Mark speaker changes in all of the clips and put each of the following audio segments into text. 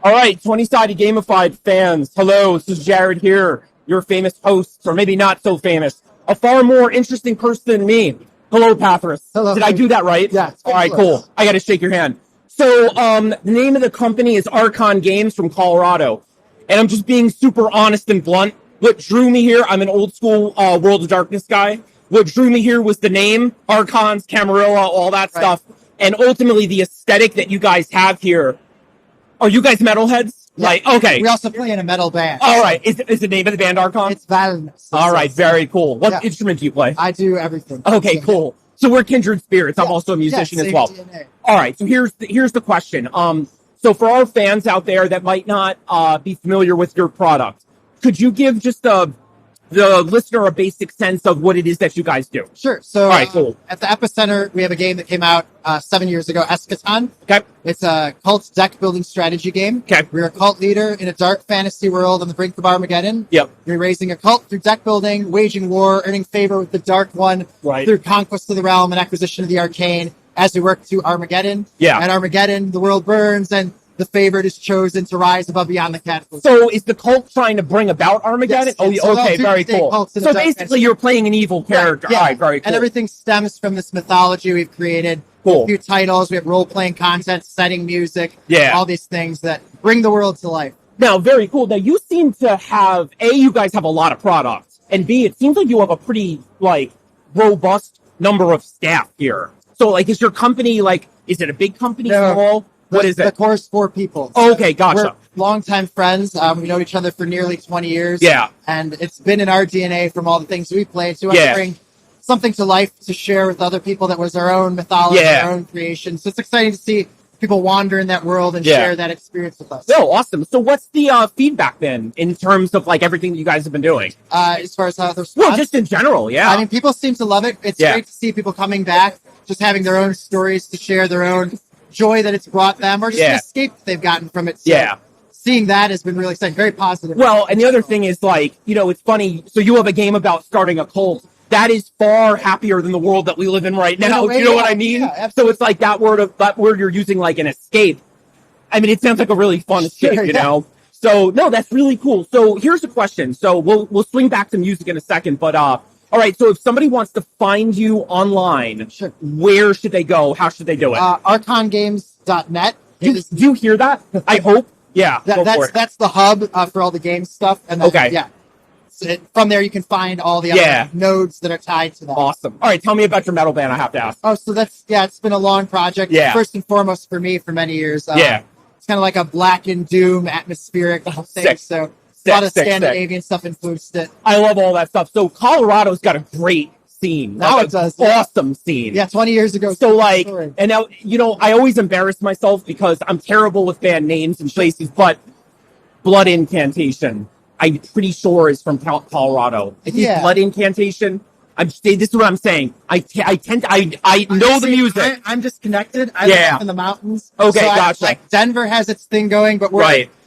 Speaker 1: All right, 20-sided gamified fans. Hello, this is Jared here, your famous host, or maybe not so famous. A far more interesting person than me. Hello, Pathras.
Speaker 2: Hello.
Speaker 1: Did I do that right?
Speaker 2: Yeah.
Speaker 1: All right, cool. I got to shake your hand. So, the name of the company is Archon Games from Colorado. And I'm just being super honest and blunt. What drew me here, I'm an old school World of Darkness guy. What drew me here was the name, Archons, Camarilla, all that stuff. And ultimately the aesthetic that you guys have here. Are you guys metalheads?
Speaker 2: Yeah.
Speaker 1: Like, okay.
Speaker 2: We also play in a metal band.
Speaker 1: All right. Is the name of the band Archon?
Speaker 2: It's Valence.
Speaker 1: All right. Very cool. What instrument do you play?
Speaker 2: I do everything.
Speaker 1: Okay, cool. So we're kindred spirits. I'm also a musician as well.
Speaker 2: DNA.
Speaker 1: All right. So here's the question. So for our fans out there that might not be familiar with your product, could you give just the listener a basic sense of what it is that you guys do?
Speaker 2: Sure. So
Speaker 1: all right, cool.
Speaker 2: At the Epicenter, we have a game that came out 7 years ago, Eschaton.
Speaker 1: Okay.
Speaker 2: It's a cult deck building strategy game.
Speaker 1: Okay.
Speaker 2: We're a cult leader in a dark fantasy world on the brink of Armageddon.
Speaker 1: Yep.
Speaker 2: You're raising a cult through deck building, waging war, earning favor with the Dark One through conquest of the realm and acquisition of the arcane as we work to Armageddon.
Speaker 1: Yeah.
Speaker 2: At Armageddon, the world burns and the favored is chosen to rise above beyond the cataclysm.
Speaker 1: So is the cult trying to bring about Armageddon?
Speaker 2: Yes,
Speaker 1: oh, okay, very cool. So basically you're playing an evil character.
Speaker 2: Yeah.
Speaker 1: All right, very cool.
Speaker 2: And everything stems from this mythology we've created.
Speaker 1: Cool.
Speaker 2: A few titles, we have role-playing content, setting music, all these things that bring the world to life.
Speaker 1: Now, very cool. Now, you seem to have, A, you guys have a lot of products, and B, it seems like you have a pretty, robust number of staff here. So, is your company, is it a big company, small? What is it?
Speaker 2: The core's 4 people.
Speaker 1: Oh, okay, gotcha.
Speaker 2: We're longtime friends. We know each other for nearly 20 years.
Speaker 1: Yeah.
Speaker 2: And it's been in our DNA from all the things we played. So we want to bring something to life to share with other people that was our own mythology, our own creation. So it's exciting to see people wander in that world and share that experience with us.
Speaker 1: Oh, awesome. So what's the feedback then in terms of everything that you guys have been doing?
Speaker 2: As far as how the response?
Speaker 1: Well, just in general, I
Speaker 2: mean, people seem to love it. It's great to see people coming back, just having their own stories to share, their own joy that it's brought them, or just an escape that they've gotten from it. So seeing that has been really exciting, very positive.
Speaker 1: Well, and the other thing is it's funny. So you have a game about starting a cult. That is far happier than the world that we live in right now. Do you know what I mean?
Speaker 2: Yeah,
Speaker 1: so it's that word you're using an escape. I mean, it sounds like a really fun escape, you know? So no, that's really cool. So here's the question. So we'll swing back to music in a second, but, all right. So if somebody wants to find you online, where should they go? How should they do it?
Speaker 2: archongames.net.
Speaker 1: Do you hear that? I hope. Yeah.
Speaker 2: That's the hub for all the game stuff. And then, so from there, you can find all the other nodes that are tied to that.
Speaker 1: Awesome. All right. Tell me about your metal band. I have to ask.
Speaker 2: Oh, so it's been a long project.
Speaker 1: Yeah.
Speaker 2: First and foremost for me for many years. It's kind of like a Black and Doom atmospheric thing. So a lot of Scandinavian stuff influenced it.
Speaker 1: I love all that stuff. So Colorado's got a great scene.
Speaker 2: Now it does.
Speaker 1: Awesome scene.
Speaker 2: Yeah, 20 years ago.
Speaker 1: So and now, I always embarrass myself because I'm terrible with band names and places, but Blood Incantation, I'm pretty sure is from Colorado. I think Blood Incantation. This is what I'm saying. I know the music.
Speaker 2: I'm disconnected. I live up in the mountains.
Speaker 1: Okay, gotcha.
Speaker 2: Denver has its thing going, but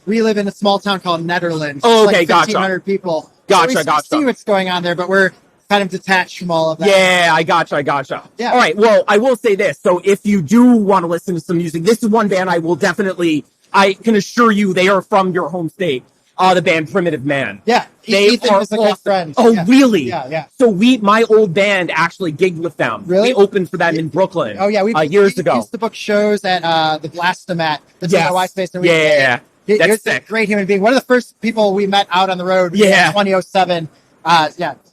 Speaker 2: we live in a small town called Netherlands.
Speaker 1: Oh, okay,
Speaker 2: 1,500 people.
Speaker 1: Gotcha.
Speaker 2: So we see what's going on there, but we're kind of detached from all of that.
Speaker 1: Yeah, I gotcha.
Speaker 2: Yeah.
Speaker 1: All right, well, I will say this. So if you do want to listen to some music, this is one band I can assure you they are from your home state. The band Primitive Man.
Speaker 2: Yeah. Ethan is a good friend.
Speaker 1: Oh, really?
Speaker 2: Yeah.
Speaker 1: So my old band actually gigged with them.
Speaker 2: Really?
Speaker 1: We opened for them in Brooklyn.
Speaker 2: Oh, yeah.
Speaker 1: Years ago.
Speaker 2: We used to book shows at the Blastomat. The Y space.
Speaker 1: That's sick.
Speaker 2: Great human being. One of the first people we met out on the road in 2007.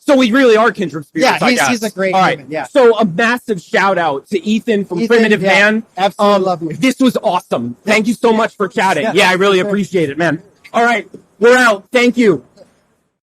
Speaker 1: So we really are kindred spirits.
Speaker 2: Yeah, he's a great human. Yeah.
Speaker 1: So a massive shout out to Ethan from Primitive Man.
Speaker 2: Absolutely love you.
Speaker 1: This was awesome. Thank you so much for chatting. Yeah, I really appreciate it, man. All right. We're out. Thank you.